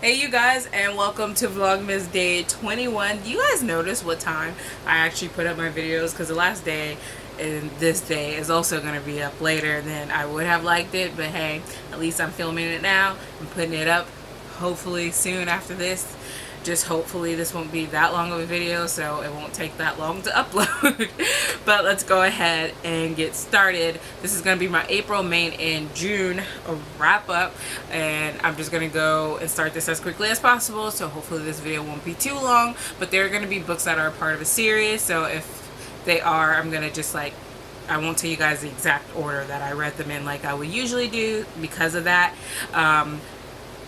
Hey you guys, and welcome to Vlogmas day 21. Do you guys notice what time I actually put up my videos? Because the last day and this day is also going to be up later than I would have liked it. But hey, at least I'm filming it now. I'm putting it up hopefully soon after this. Just hopefully this won't be that long of a video, so it won't take that long to upload. But let's go ahead and get started. This is going to be my April, May, and June wrap up, and I'm just going to go and start this as quickly as possible, so hopefully this video won't be too long. But there are going to be books that are a part of a series, so if they are, I'm going to just I won't tell you guys the exact order that I read them in like I would usually do because of that.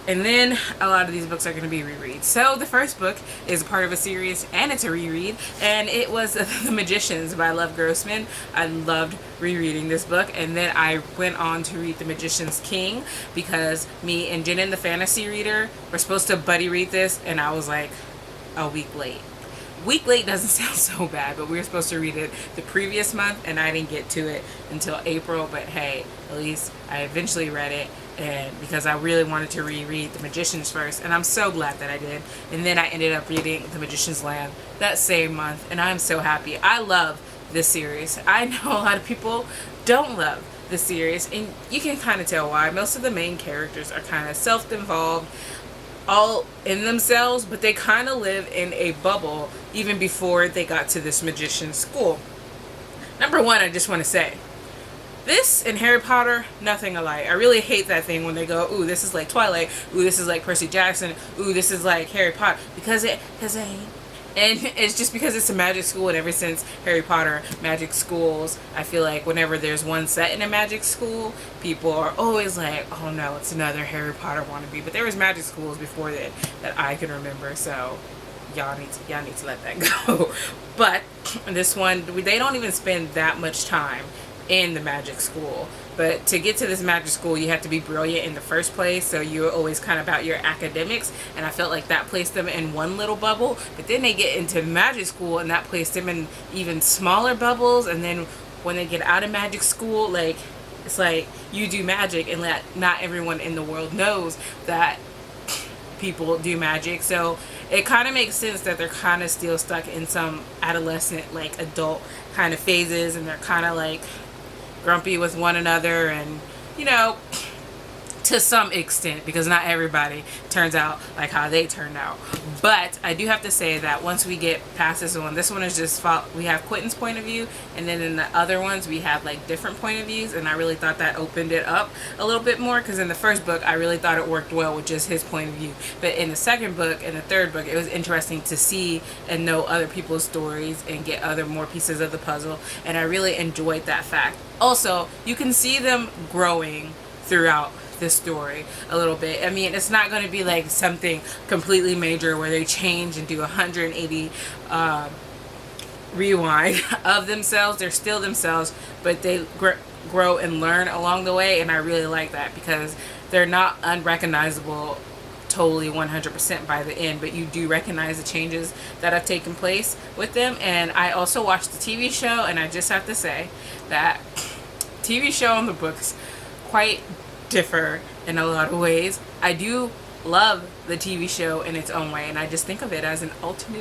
And then a lot of these books are going to be rereads. So the first book is part of a series, and it's a reread, and it was The Magicians by Lev Grossman. I loved rereading this book, and then I went on to read The Magician's King because me and Jen, the fantasy reader, were supposed to buddy read this, and I was like a week late. Week late doesn't sound so bad, but we were supposed to read it the previous month, and I didn't get to it until April. But hey, at least I eventually read it, and because I really wanted to reread The Magicians first, and I'm so glad that I did. And then I ended up reading The Magician's Land that same month, and I'm so happy. I love this series. I know a lot of people don't love the series, and you can kind of tell why. Most of the main characters are kind of self-involved, all in themselves, but they kind of live in a bubble even before they got to this magician's school. Number one, I just want to say, this and Harry Potter, nothing alike. I really hate that thing when they go, ooh, this is like Twilight, ooh, this is like Percy Jackson, ooh, this is like Harry Potter, because it ain't. And it's just because it's a magic school, and ever since Harry Potter, magic schools, I feel like whenever there's one set in a magic school, people are always like, oh no, it's another Harry Potter wannabe. But there was magic schools before that I can remember, so y'all need to let that go. But this one, they don't even spend that much time in the magic school. But to get to this magic school, you have to be brilliant in the first place, so you're always kind of about your academics, and I felt like that placed them in one little bubble. But then they get into magic school, and that placed them in even smaller bubbles. And then when they get out of magic school, like, it's like you do magic, and not everyone in the world knows that people do magic. So it kind of makes sense that they're kind of still stuck in some adolescent, like, adult kind of phases, and they're kind of like grumpy with one another, and you know, to some extent, because not everybody turns out like how they turned out. But I do have to say that once we get past this one is just we have Quentin's point of view, and then in the other ones we have like different point of views, and I really thought that opened it up a little bit more, because in the first book I really thought it worked well with just his point of view, but in the second book and the third book it was interesting to see and know other people's stories and get more pieces of the puzzle, and I really enjoyed that fact. Also, you can see them growing throughout this story a little bit. I mean, it's not going to be like something completely major where they change and do 180 rewind of themselves. They're still themselves, but they grow and learn along the way, and I really like that because they're not unrecognizable totally 100% by the end, but you do recognize the changes that have taken place with them. And I also watched the TV show, and I just have to say that TV show and the books quite differ in a lot of ways. I do love the TV show in its own way, and I just think of it as an alternative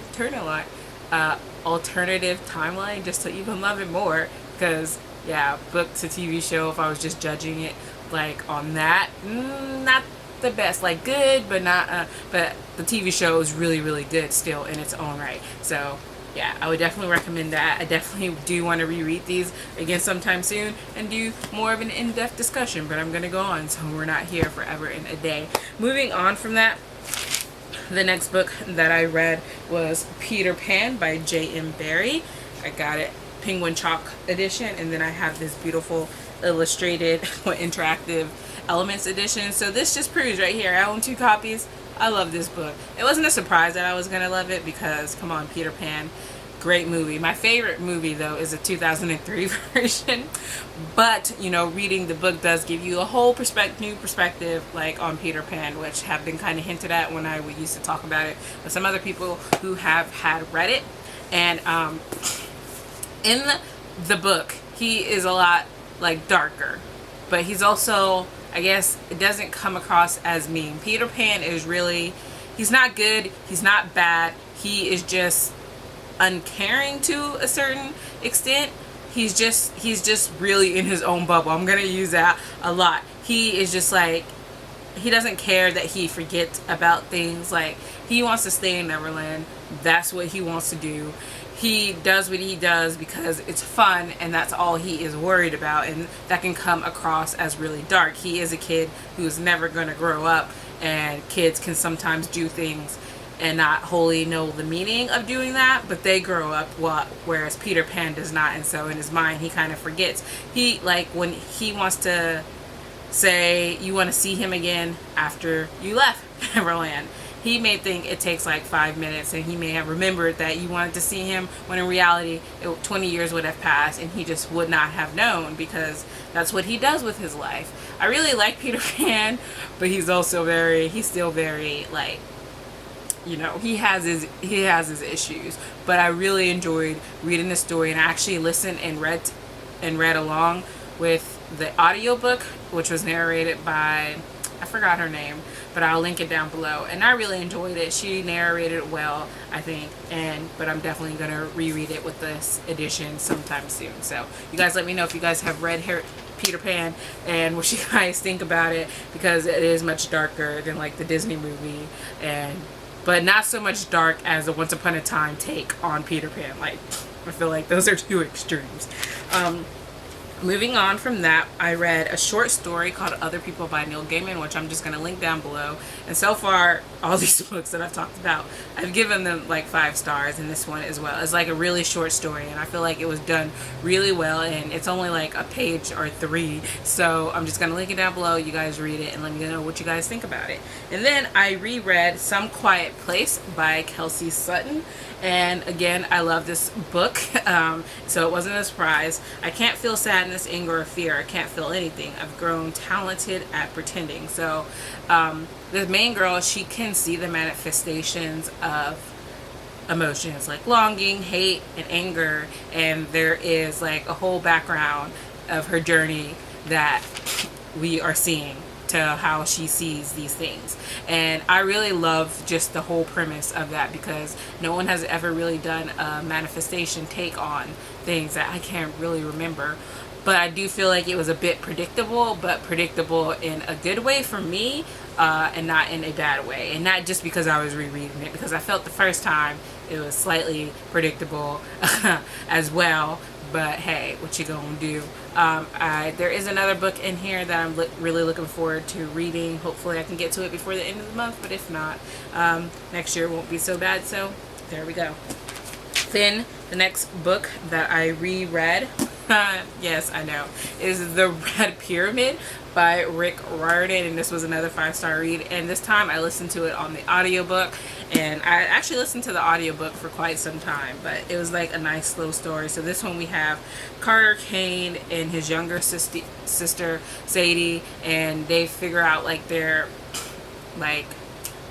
timeline, just to even love it more. Because yeah, book to TV show, if I was just judging it like on that, not the best, like good, but not but the TV show is really, really good still in its own right. So yeah, I would definitely recommend that. I definitely do want to reread these again sometime soon and do more of an in-depth discussion, but I'm going to go on, so we're not here forever in a day. Moving on from that, the next book that I read was Peter Pan by J.M. Barrie. I got it Penguin Chalk edition, and then I have this beautiful illustrated interactive Elements edition. So this just proves right here, I own 2 copies. I love this book. It wasn't a surprise that I was going to love it because, come on, Peter Pan, great movie. My favorite movie, though, is the 2003 version. But, you know, reading the book does give you a whole new perspective, like, on Peter Pan, which have been kind of hinted at when I used to talk about it with some other people who have had read it. And in the book, he is a lot, like, darker. But he's also I guess it doesn't come across as mean. Peter Pan is really, he's not good, he's not bad, he is just uncaring to a certain extent. He's just really in his own bubble. I'm gonna use that a lot. He is just like, he doesn't care that he forgets about things. Like, he wants to stay in Neverland. That's what he wants to do. He does what he does because it's fun, and that's all he is worried about, and that can come across as really dark. He is a kid who is never going to grow up, and kids can sometimes do things and not wholly know the meaning of doing that, but they grow up, whereas Peter Pan does not. And so in his mind, he kind of forgets. He, like, when he wants to say you want to see him again after you left Neverland, he may think it takes like 5 minutes, and he may have remembered that you wanted to see him, when in reality 20 years would have passed and he just would not have known, because that's what he does with his life. I really like Peter Pan, but he's still very like, you know, he has his issues. But I really enjoyed reading the story, and I actually listened and read along with the audiobook, which was narrated by, I forgot her name, but I'll link it down below. And I really enjoyed it. She narrated it well, I think, but I'm definitely gonna reread it with this edition sometime soon. So you guys let me know if you guys have read Peter Pan and what you guys think about it, because it is much darker than like the Disney movie, but not so much dark as the Once Upon a Time take on Peter Pan. Like, I feel like those are two extremes. Moving on from that, I read a short story called Other People by Neil Gaiman, which I'm just going to link down below. And so far, all these books that I've talked about, I've given them like 5 stars, and this one as well. It's like a really short story, and I feel like it was done really well, and it's only like a page or 3. So I'm just going to link it down below. You guys read it and let me know what you guys think about it. And then I reread Some Quiet Place by Kelsey Sutton. And again, I love this book, so it wasn't a surprise. I can't feel sadness, anger, or fear. I can't feel anything. I've grown talented at pretending. So the main girl, she can see the manifestations of emotions like longing, hate, and anger, and there is like a whole background of her journey that we are seeing to how she sees these things. And I really love just the whole premise of that, because no one has ever really done a manifestation take on things that I can't really remember. But I do feel like it was a bit predictable, but predictable in a good way for me, and not in a bad way. And not just because I was rereading it, because I felt the first time it was slightly predictable as well. But hey, what you gonna do? There is another book in here that I'm really looking forward to reading. Hopefully I can get to it before the end of the month, but if not, next year won't be so bad. So there we go. Then the next book that I reread, yes, I know, is The Red Pyramid by Rick Riordan, and this was another 5-star read, and this time I listened to it on the audiobook. And I actually listened to the audiobook for quite some time, but it was like a nice slow story. So this one we have Carter Kane and his younger sister Sadie, and they figure out like their like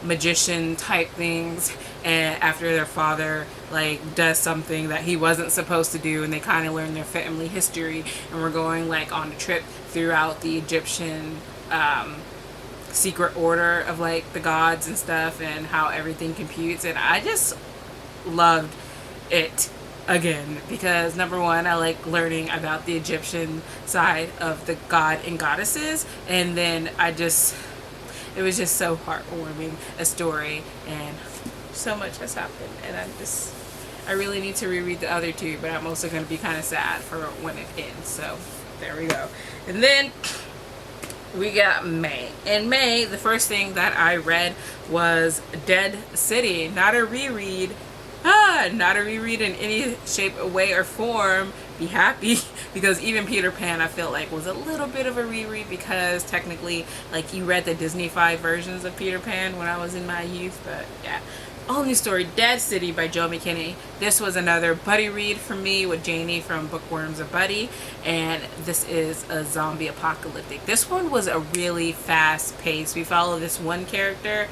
magician type things, and after their father like does something that he wasn't supposed to do, and they kind of learn their family history, and we're going like on a trip throughout the Egyptian secret order of like the gods and stuff, and how everything computes. And I just loved it again, because number one, I like learning about the Egyptian side of the god and goddesses, and then it was just so heartwarming a story, and so much has happened, and I really need to reread the other 2, but I'm also going to be kind of sad for when it ends. So there we go. And then we got May. In May, the first thing that I read was Dead City. Not a reread. Not a reread in any shape, way, or form. Be happy, because even Peter Pan I felt like was a little bit of a reread, because technically like you read the Disney-fied versions of Peter Pan when I was in my youth. But yeah. All new story, Dead City by Joe McKinney. This was another buddy read for me with Janie from Bookworms of Buddy, and this is a zombie apocalyptic. This one was a really fast pace. We follow this one character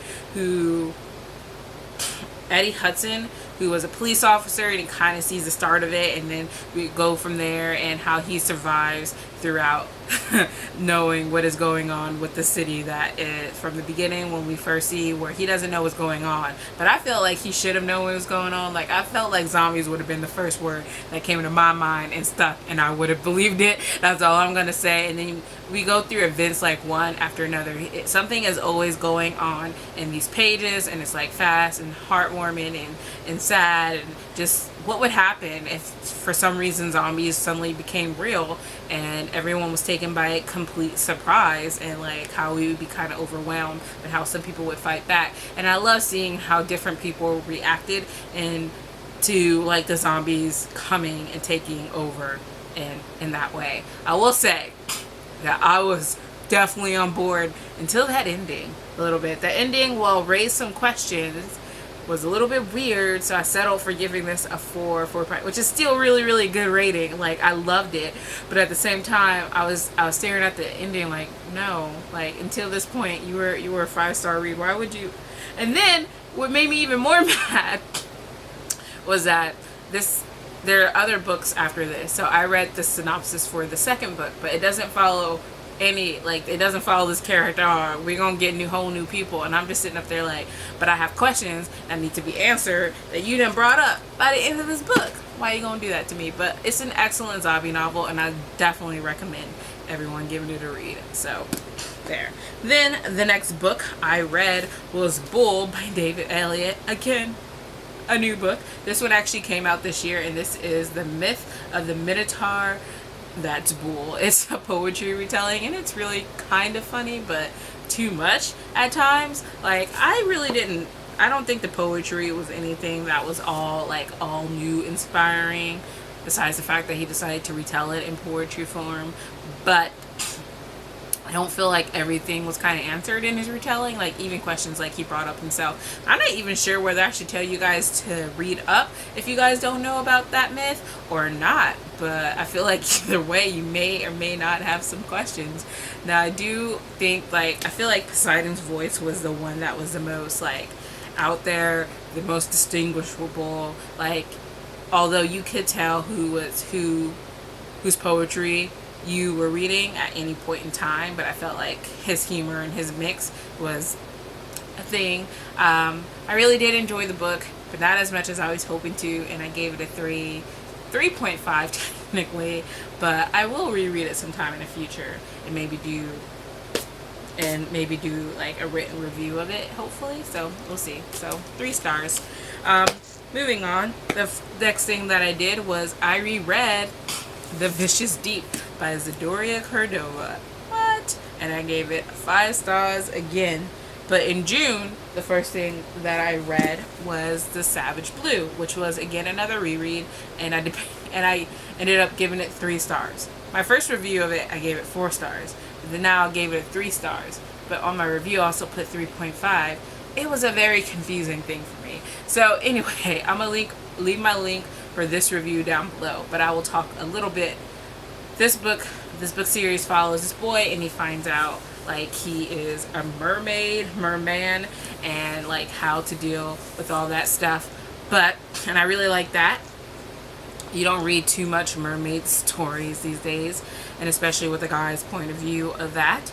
Eddie Hudson, who was a police officer, and he kind of sees the start of it, and then we go from there, and how he survives throughout knowing what is going on with the city that is from the beginning when we first see where he doesn't know what's going on. But I felt like he should have known what was going on. Like, I felt like zombies would have been the first word that came into my mind and stuck, and I would have believed it. That's all I'm gonna say. And then we go through events like one after another. Something is always going on in these pages, and it's like fast and heartwarming and sad, and just what would happen if for some reason zombies suddenly became real and everyone was taken by complete surprise, and like how we would be kind of overwhelmed, but how some people would fight back. And I love seeing how different people reacted and to like the zombies coming and taking over in that way. I will say that I was definitely on board until that ending a little bit. The ending, well, raised some questions, was a little bit weird, so I settled for giving this a 4.5, which is still really good rating. Like, I loved it, but at the same time I was staring at the ending like, no, like, until this point you were a 5-star read. Why would you? And then what made me even more mad was that there are other books after this. So I read the synopsis for the second book, but it doesn't follow it doesn't follow this character. We're gonna get whole new people, and I'm just sitting up there like, but I have questions that need to be answered that you done brought up by the end of this book. Why are you gonna do that to me? But it's an excellent zombie novel, and I definitely recommend everyone giving it a read. So there. Then the next book I read was Bull by David Elliott. Again, a new book. This one actually came out this year, and this is The Myth of the Minotaur That's Bull. It's a poetry retelling, and it's really kind of funny, but too much at times. Like, I don't think the poetry was anything that was all new inspiring, besides the fact that he decided to retell it in poetry form. But I don't feel like everything was kind of answered in his retelling, like even questions like he brought up himself. I'm not even sure whether I should tell you guys to read up if you guys don't know about that myth or not, but I feel like either way you may or may not have some questions. Now, I do think, I feel like Poseidon's voice was the one that was the most out there, the most distinguishable, although you could tell whose poetry you were reading at any point in time, but I felt like his humor and his mix was a thing. I really did enjoy the book, but not as much as I was hoping to, and I gave it a 3.5 technically, but I will reread it sometime in the future and maybe do a written review of it, hopefully. So we'll see. So 3 stars. Moving on, the next thing that I did was I reread The Vicious Deep by Zadoria Cordova. What? And I gave it 5 stars again. But in June, the first thing that I read was The Savage Blue, which was again another reread, and I ended up giving it 3 stars. My first review of it, I gave it 4 stars. But then now I gave it 3 stars. But on my review, I also put 3.5. It was a very confusing thing for me. So anyway, I'm gonna leave my link for this review down below. But I will talk a little bit. This book series follows this boy, and he finds out he is a merman, and how to deal with all that stuff. And I really like that. You don't read too much mermaid stories these days, and especially with a guy's point of view of that.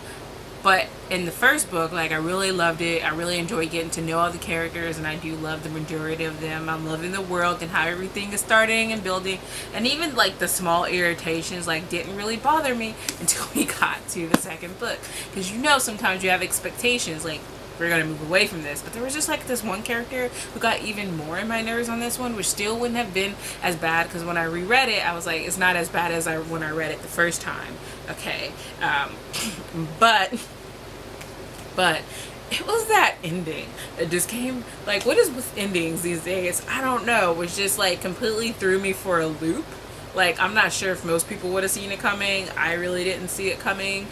But in the first book, I really loved it. I really enjoyed getting to know all the characters, and I do love the majority of them. I'm loving the world and how everything is starting and building. And even the small irritations didn't really bother me until we got to the second book. Because sometimes you have expectations we're going to move away from this. But there was just this one character who got even more in my nerves on this one, which still wouldn't have been as bad, because when I reread it, I was like, it's not as bad as when I read it the first time. Okay. But it was that ending that just came, what is with endings these days? I don't know. It was just completely threw me for a loop. I'm not sure if most people would have seen it coming. I really didn't see it coming.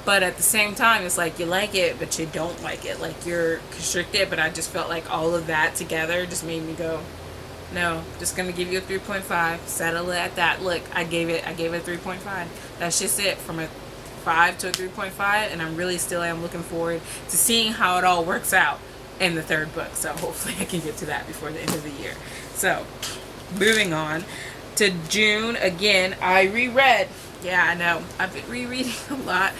But at the same time, it's you like it, but you don't like it. You're constricted, but I just felt all of that together just made me go, no, just gonna give you a 3.5. Settle it at that. Look, I gave it a 3.5. That's just it, from a 5 to a 3.5, and I'm really still am looking forward to seeing how it all works out in the third book. So hopefully I can get to that before the end of the year. So moving on to June, again, I reread Yeah, I know. I've been rereading a lot.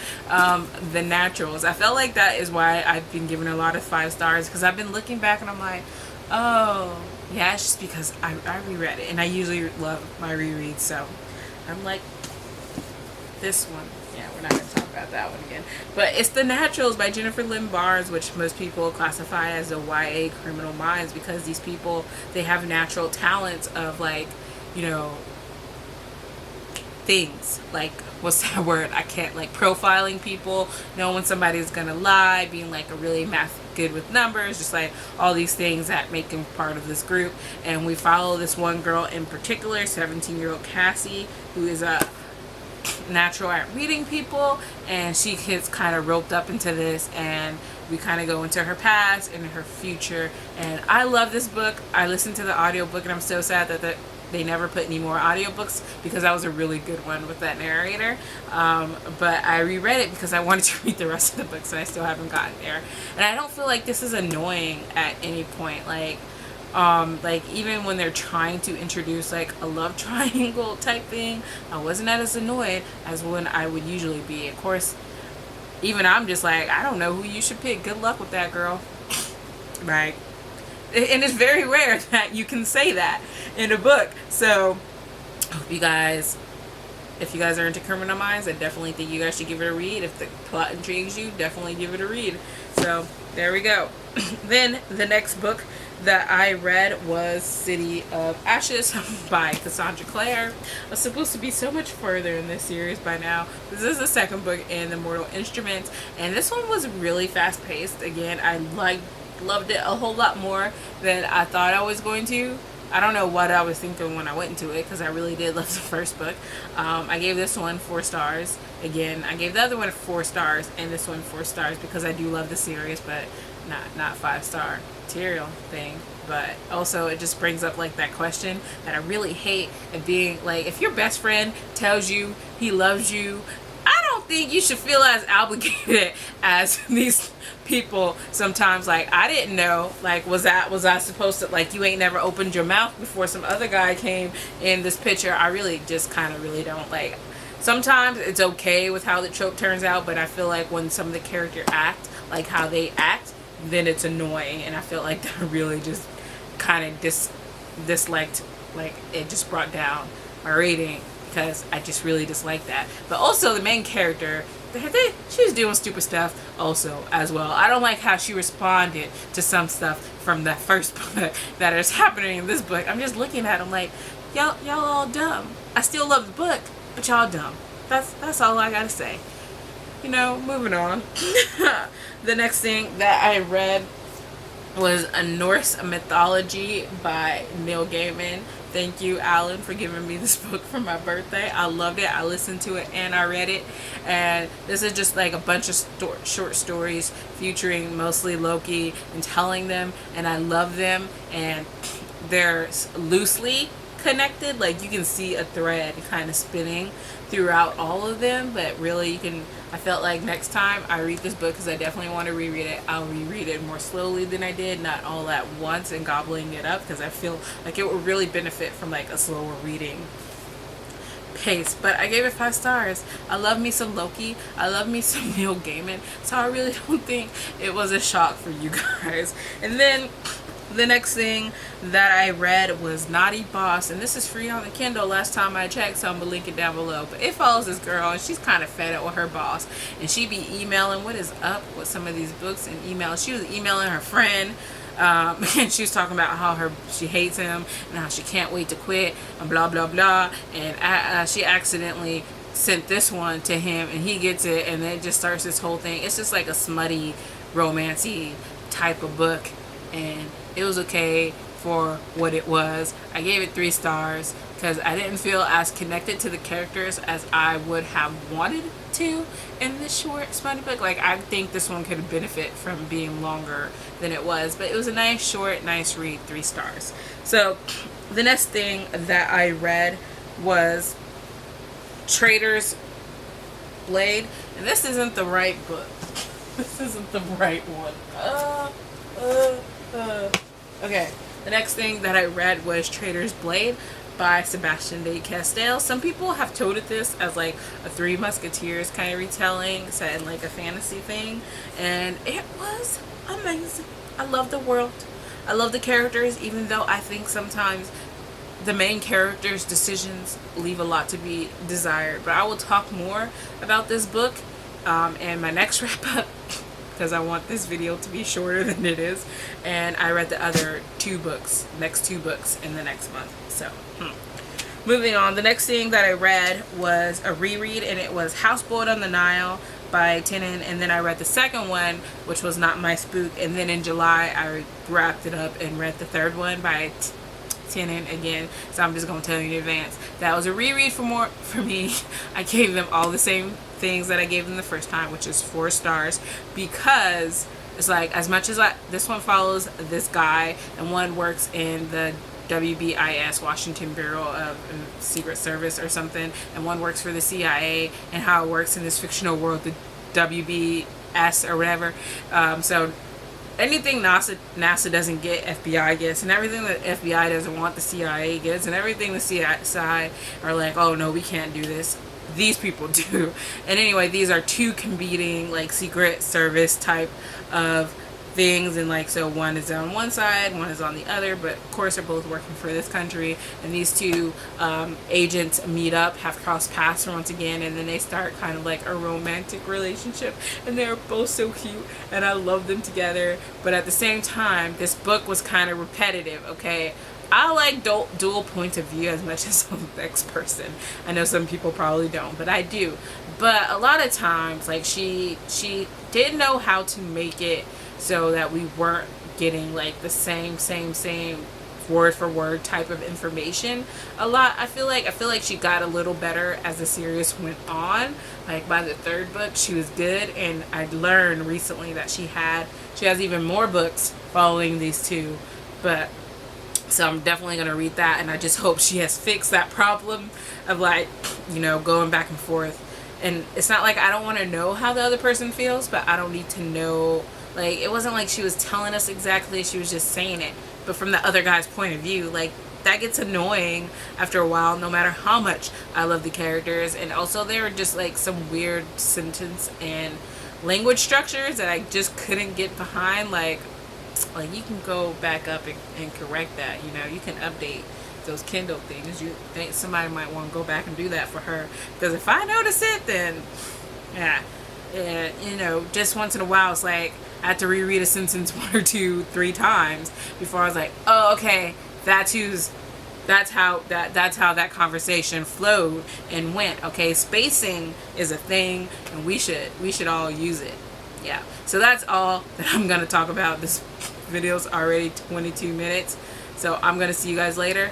The Naturals. I felt like that is why I've been giving a lot of 5 stars, because I've been looking back and I'm like, oh, yeah, it's just because I reread it, and I usually love my rereads. So I'm like, this one. Yeah, we're not going to talk about that one again. But it's The Naturals by Jennifer Lynn Barnes, which most people classify as a YA Criminal Minds, because these people, they have natural talents of, like, you know, things like, what's that word, I can't, like, profiling people, knowing when somebody's gonna lie, being like a really good with numbers, just like all these things that make them part of this group. And we follow this one girl in particular, 17-year-old Cassie, who is a natural at reading people, and she gets kind of roped up into this, and we kind of go into her past and her future. And I love this book. I listened to the audiobook, and I'm so sad that they never put any more audiobooks, because that was a really good one with that narrator. But I reread it because I wanted to read the rest of the books, and I still haven't gotten there. And I don't feel like this is annoying at any point. Like even when they're trying to introduce like a love triangle type thing, I wasn't as annoyed as when I would usually be. Of course, even I'm just like, I don't know who you should pick. Good luck with that, girl. Like, and it's very rare that you can say that in a book. So if you guys are into Criminal Minds, I definitely think you guys should give it a read. If the plot intrigues you, definitely give it a read. So there we go. Then the next book that I read was City of Ashes by Cassandra Clare. I was supposed to be so much further in this series by now. This is the second book in the Mortal Instruments, and this one was really fast paced. Again, I loved it a whole lot more than I thought I was going to. I don't know what I was thinking when I went into it, because I really did love the first book. I gave this one 4 stars. Again, I gave the other one 4 stars and this one 4 stars because I do love the series, but not 5-star material thing. But also it just brings up like that question that I really hate, of being like, if your best friend tells you he loves you, I don't think you should feel as obligated as these people sometimes. Like, I didn't know, like, was I supposed to, like, you ain't never opened your mouth before some other guy came in this picture. I really just kind of really don't like. Sometimes it's okay with how the trope turns out, but I feel like when some of the characters act like how they act, then it's annoying, and I feel like that really just kind of disliked, like, it just brought down my rating, because I just really dislike that. But also the main character, she was doing stupid stuff also as well. I don't like how she responded to some stuff from that first book that is happening in this book. I'm just looking at them like, y'all all dumb. I still love the book, but y'all dumb. That's all I gotta say. You know, moving on. The next thing that I read was A Norse Mythology by Neil Gaiman. Thank you, Alan, for giving me this book for my birthday. I loved it. I listened to it and I read it. And this is just like a bunch of short stories featuring mostly Loki and telling them. And I love them. And they're loosely connected. Like, you can see a thread kind of spinning throughout all of them. But really, you can... I felt like next time I read this book, because I definitely want to reread it, I'll reread it more slowly than I did, not all at once and gobbling it up, because I feel like it would really benefit from like a slower reading pace. But I gave it 5 stars. I love me some Loki. I love me some Neil Gaiman. So I really don't think it was a shock for you guys. And then the next thing that I read was Naughty Boss, and this is free on the Kindle last time I checked, so I'm gonna link it down below. But it follows this girl, and she's kind of fed up with her boss, and she be emailing what is up with some of these books and emails. She was emailing her friend, and she was talking about how she hates him and how she can't wait to quit and blah blah blah, and she accidentally sent this one to him, and he gets it, and then it just starts this whole thing. It's just like a smutty, romancy type of book, and it was okay for what it was. I gave it 3 stars because I didn't feel as connected to the characters as I would have wanted to in this short smutty book. Like, I think this one could benefit from being longer than it was, but it was a nice short, nice read. 3 stars. So the next thing that I read was Traitors Blade, and this isn't the right book. This isn't the right one. Okay, the next thing that I read was Traitors Blade by Sebastian de Castell. Some people have touted this as like a Three Musketeers kind of retelling set in like a fantasy thing, and it was amazing. I love the world. I love the characters, even though I think sometimes the main character's decisions leave a lot to be desired. But I will talk more about this book in my next wrap up, because I want this video to be shorter than it is. And I read the other next two books in the next month. So, moving on. The next thing that I read was a reread, and it was Houseboat on the Nile by Tynion. And then I read the second one, which was Not My Spook. And then in July, I wrapped it up and read the third one by Tynion again. So I'm just going to tell you in advance. That was a reread for me. I gave them all the same things that I gave them the first time, which is 4 stars, because it's like, as much as this one follows this guy, and one works in the WBIS, Washington Bureau of Secret Service or something, and one works for the CIA, and how it works in this fictional world, the WBS or whatever. So anything NASA doesn't get, FBI gets, and everything that FBI doesn't want, the CIA gets, and everything the CIA are like, oh no, we can't do this, these people do. And anyway, these are 2 competing like Secret Service type of things, and like, so one is on one side, one is on the other, but of course they're both working for this country. And these 2 agents meet up, have crossed paths once again, and then they start kind of like a romantic relationship, and they're both so cute, and I love them together. But at the same time, this book was kind of repetitive. Okay, I like dual point of view as much as the next person. I know some people probably don't, but I do. But a lot of times, like, she didn't know how to make it so that we weren't getting like the same word for word type of information a lot. I feel like she got a little better as the series went on. Like by the 3rd book, she was good, and I learned recently that she has even more books following these 2. But so I'm definitely gonna read that, and I just hope she has fixed that problem of like, you know, going back and forth. And it's not like I don't want to know how the other person feels, but I don't need to know. Like, it wasn't like she was telling us exactly, she was just saying it, but from the other guy's point of view. Like, that gets annoying after a while, no matter how much I love the characters. And also there were just like some weird sentence and language structures that I just couldn't get behind. Like you can go back up and correct that, you know, you can update those Kindle things. You think somebody might want to go back and do that for her, because if I notice it, then yeah, you know, just once in a while, it's like I had to reread a sentence 1 or 2, 3 times before I was like, oh, okay, that's how that conversation flowed and went. Okay, spacing is a thing, and we should all use it. Yeah, so that's all that I'm gonna talk about. This video's already 22 minutes, so I'm gonna see you guys later.